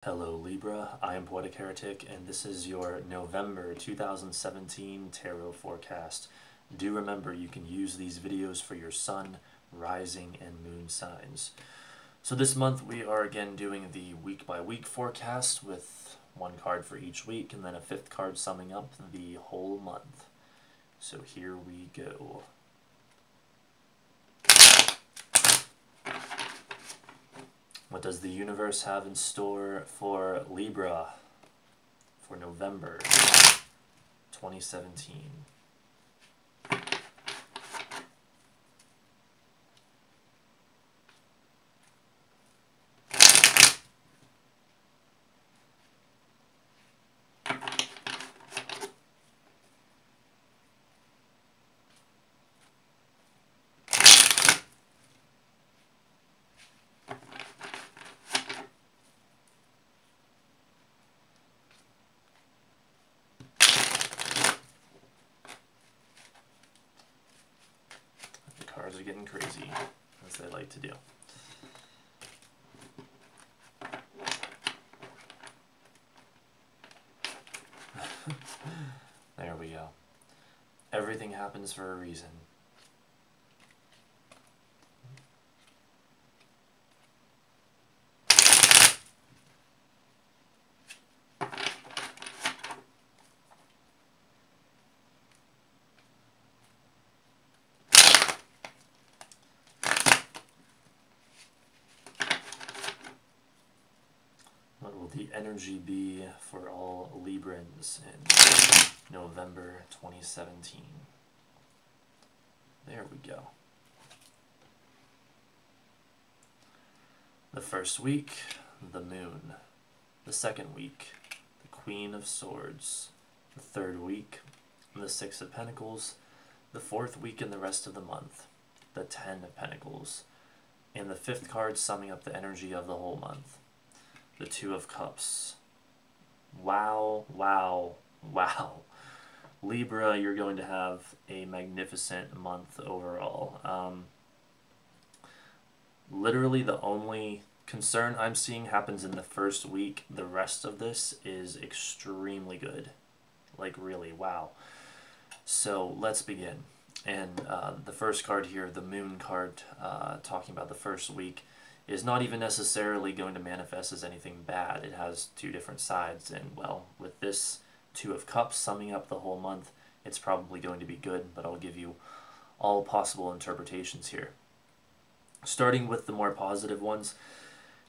Hello Libra, I am Poetic Heretic, and this is your November 2017 tarot forecast. Do remember you can use these videos for your sun, rising, and moon signs. So this month we are again doing the week-by-week forecast with one card for each week and then a fifth card summing up the whole month. So here we go. What does the universe have in store for Libra for November 2017? Cards are getting crazy, as they like to do. There we go. Everything happens for a reason. What will the energy be for all Librans in November 2017? There we go. The first week, the Moon. The second week, the Queen of Swords. The third week, the Six of Pentacles. The fourth week and the rest of the month, the Ten of Pentacles. And the fifth card summing up the energy of the whole month, the Two of Cups. Wow, wow, wow. Libra, you're going to have a magnificent month overall. Literally the only concern I'm seeing happens in the first week. The rest of this is extremely good. Like really, wow. So let's begin. And the first card here, the Moon card, talking about the first week, is not even necessarily going to manifest as anything bad. It has two different sides, and well, with this Two of Cups summing up the whole month, it's probably going to be good, but I'll give you all possible interpretations here. Starting with the more positive ones,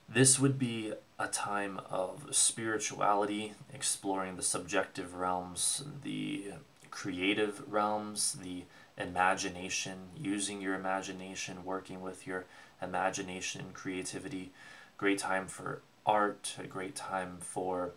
this would be a time of spirituality, exploring the subjective realms, the creative realms, the imagination, using your imagination, working with your imagination, creativity. Great time for art, a great time for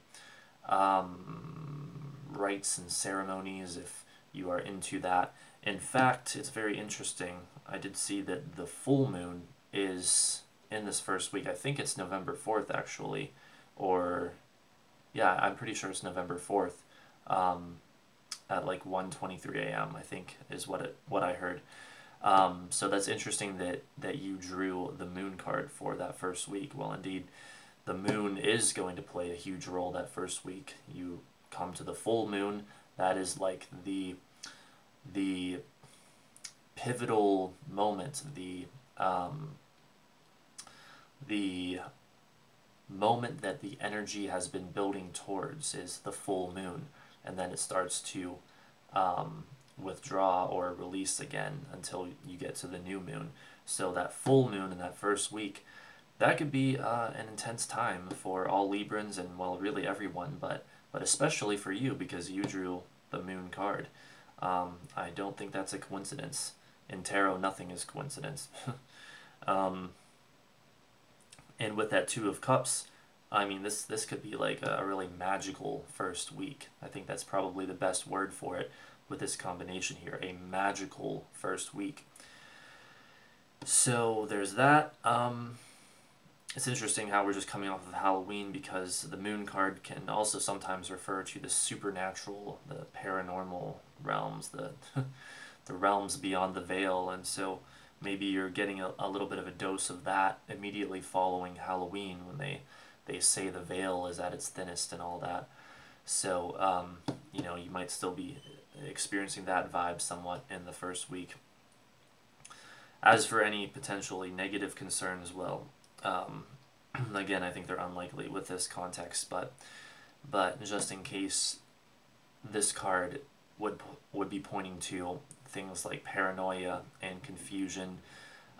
rites and ceremonies if you are into that. In fact, it's very interesting. I did see that the full moon is in this first week. I think it's November 4th actually, or yeah, I'm pretty sure it's November 4th at like 1:23 a.m. I think is what I heard. So that's interesting that you drew the Moon card for that first week. Well, indeed, the Moon is going to play a huge role that first week. You come to the full moon. That is like the pivotal moment, the moment that the energy has been building towards is the full moon, and then it starts to withdraw or release again until you get to the new moon. So that full moon in that first week, that could be an intense time for all Librans and, well, really everyone, but especially for you because you drew the Moon card. I don't think that's a coincidence. In tarot, nothing is coincidence. And with that Two of Cups, I mean, this could be like a really magical first week. I think that's probably the best word for it with this combination here, a magical first week. So there's that. It's interesting how we're just coming off of Halloween because the Moon card can also sometimes refer to the supernatural, the paranormal realms, the realms beyond the veil, and so maybe you're getting a little bit of a dose of that immediately following Halloween when they they say the veil is at its thinnest and all that. So, you know, you might still be experiencing that vibe somewhat in the first week. As for any potentially negative concerns, well, again, I think they're unlikely with this context, but just in case, this card would be pointing to things like paranoia and confusion,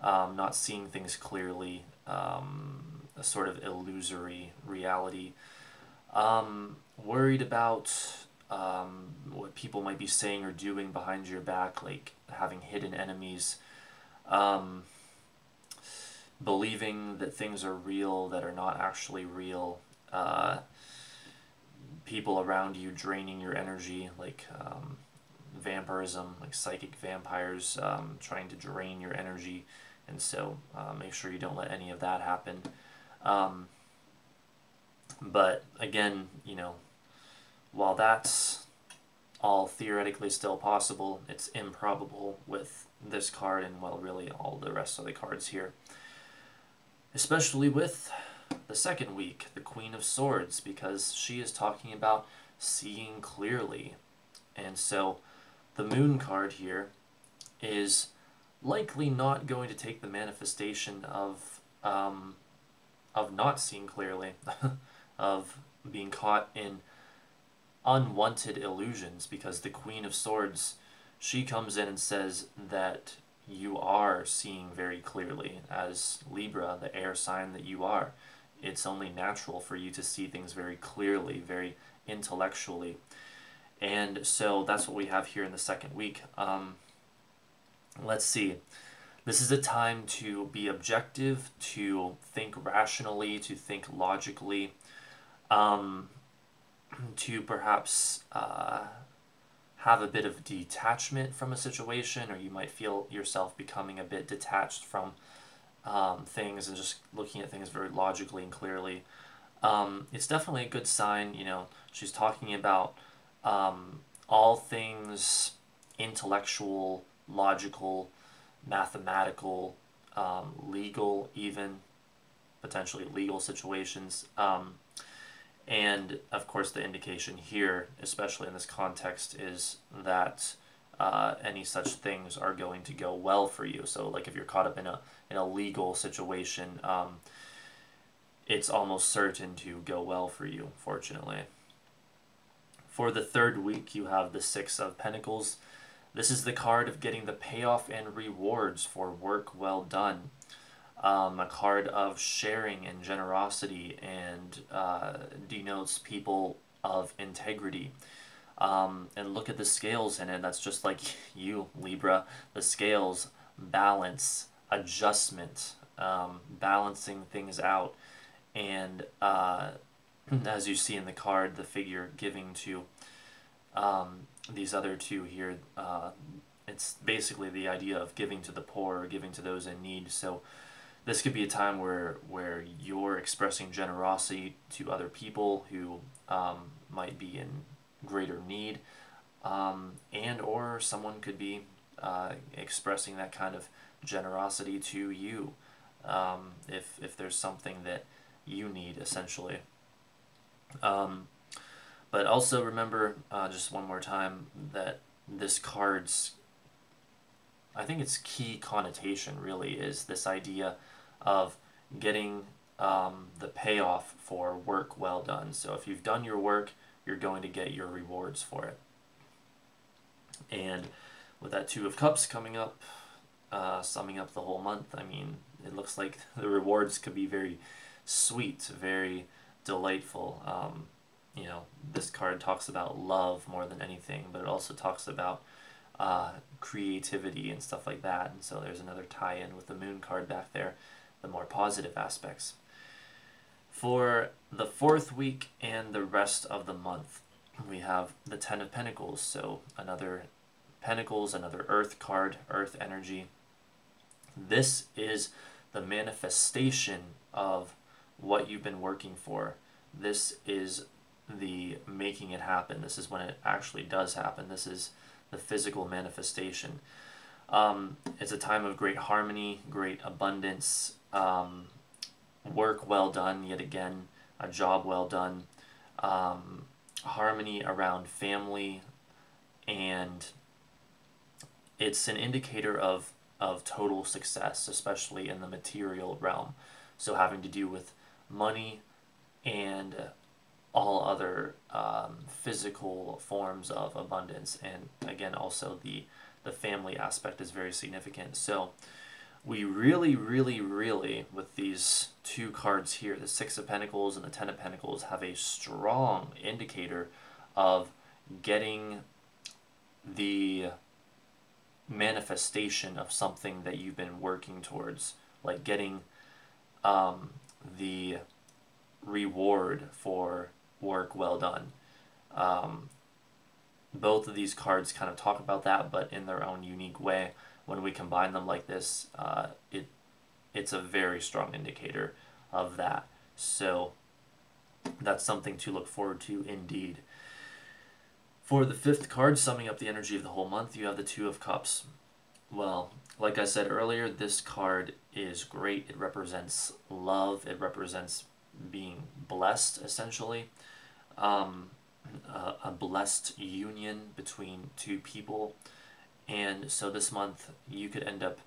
not seeing things clearly, a sort of illusory reality, worried about what people might be saying or doing behind your back, like having hidden enemies, believing that things are real that are not actually real, people around you draining your energy, like vampirism, like psychic vampires trying to drain your energy, and so make sure you don't let any of that happen. But again, you know, while that's all theoretically still possible, it's improbable with this card and, well, really all the rest of the cards here. Especially with the second week, the Queen of Swords, because she is talking about seeing clearly. And so the Moon card here is likely not going to take the manifestation of not seeing clearly, of being caught in unwanted illusions, because the Queen of Swords, she comes in and says that you are seeing very clearly. As Libra, the air sign that you are, it's only natural for you to see things very clearly, very intellectually. And so that's what we have here in the second week. Let's see. This is a time to be objective, to think rationally, to think logically, to perhaps have a bit of detachment from a situation, or you might feel yourself becoming a bit detached from things and just looking at things very logically and clearly. It's definitely a good sign. You know, she's talking about all things intellectual, logical, mathematical, legal, even potentially legal situations. And of course, the indication here, especially in this context, is that any such things are going to go well for you. So, like if you're caught up in a legal situation, it's almost certain to go well for you, fortunately. For the third week, you have the Six of Pentacles. This is the card of getting the payoff and rewards for work well done. A card of sharing and generosity, and denotes people of integrity. And look at the scales in it. That's just like you, Libra. The scales, balance, adjustment, balancing things out. And as you see in the card, the figure giving to these other two here, it's basically the idea of giving to the poor, or giving to those in need. So this could be a time where you're expressing generosity to other people who might be in greater need, and or someone could be expressing that kind of generosity to you, if there's something that you need, essentially. But also remember, just one more time, that this card's, I think its key connotation really is this idea of getting the payoff for work well done. So if you've done your work, you're going to get your rewards for it. And with that Two of Cups coming up, summing up the whole month, I mean, it looks like the rewards could be very sweet, very delightful. You know, this card talks about love more than anything, but it also talks about creativity and stuff like that. And so there's another tie-in with the Moon card back there, the more positive aspects. For the fourth week and the rest of the month, we have the Ten of Pentacles. So another Pentacles, another Earth card, Earth energy. This is the manifestation of what you've been working for. This is the making it happen. This is when it actually does happen. This is the physical manifestation. It's a time of great harmony, great abundance, work well done, yet again, a job well done, harmony around family, and it's an indicator of total success, especially in the material realm. So having to do with money and all other physical forms of abundance. And again, also the family aspect is very significant. So we really, really, really, with these two cards here, the Six of Pentacles and the Ten of Pentacles, have a strong indicator of getting the manifestation of something that you've been working towards, like getting the reward for work well done. Both of these cards kind of talk about that, but in their own unique way. When we combine them like this, it's a very strong indicator of that. So that's something to look forward to indeed. For the fifth card, summing up the energy of the whole month, you have the Two of Cups. Well, like I said earlier, this card is great. It represents love. It represents being blessed, essentially. A blessed union between two people. And so this month, you could end up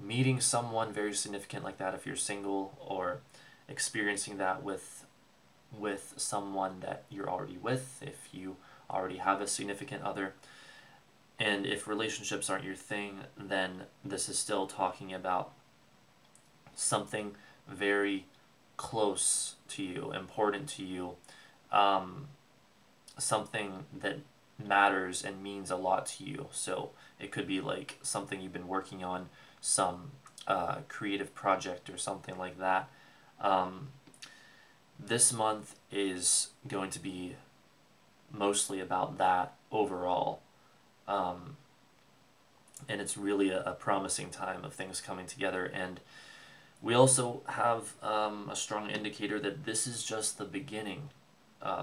meeting someone very significant like that if you're single, or experiencing that with someone that you're already with if you already have a significant other. And if relationships aren't your thing, then this is still talking about something very close to you, important to you, something that matters and means a lot to you. So it could be like something you've been working on, some creative project or something like that. This month is going to be mostly about that overall. And it's really a promising time of things coming together. And we also have a strong indicator that this is just the beginning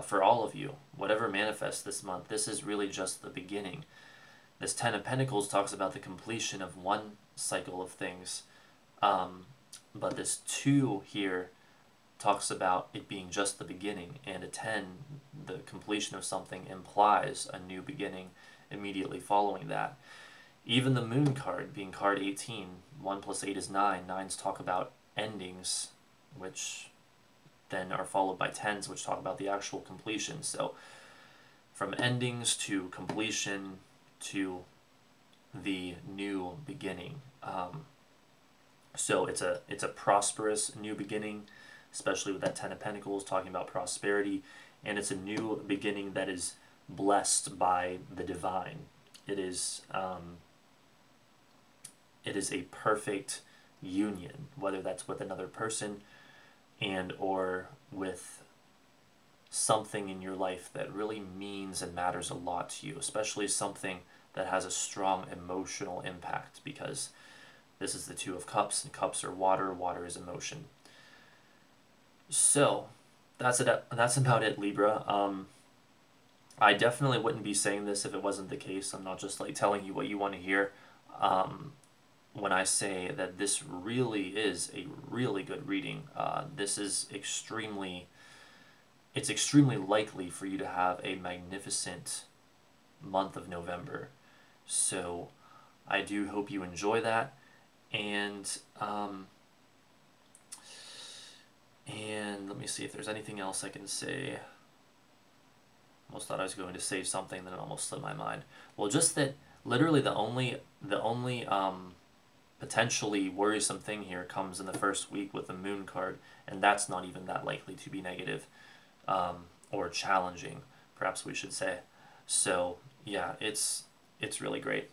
for all of you. Whatever manifests this month, this is really just the beginning. This Ten of Pentacles talks about the completion of one cycle of things. But this two here talks about it being just the beginning. And a 10, the completion of something, implies a new beginning immediately following that. Even the Moon card, being card 18, 1 plus 8 is 9. 9s talk about endings, which then are followed by 10s, which talk about the actual completion. So from endings to completion to the new beginning. So it's a prosperous new beginning, especially with that Ten of Pentacles talking about prosperity, and it's a new beginning that is blessed by the divine. It is a perfect union, whether that's with another person and or with something in your life that really means and matters a lot to you, especially something that has a strong emotional impact, because this is the Two of Cups, and cups are water, water is emotion. So that's about it, Libra. I definitely wouldn't be saying this if it wasn't the case. I'm not just like telling you what you want to hear. When I say that this really is a really good reading, this is extremely likely for you to have a magnificent month of November. So I do hope you enjoy that. And let me see if there's anything else I can say. Almost thought I was going to say something, then it almost slipped my mind. Well, just that literally the only potentially worrisome thing here comes in the first week with the Moon card, and that's not even that likely to be negative, or challenging, perhaps we should say. So yeah, it's really great.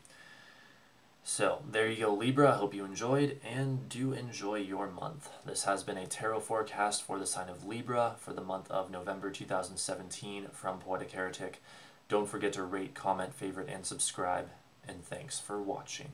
So there you go, Libra. I hope you enjoyed, and do enjoy your month. This has been a tarot forecast for the sign of Libra for the month of November 2017 from Poetic Heretic. Don't forget to rate, comment, favorite, and subscribe, and thanks for watching.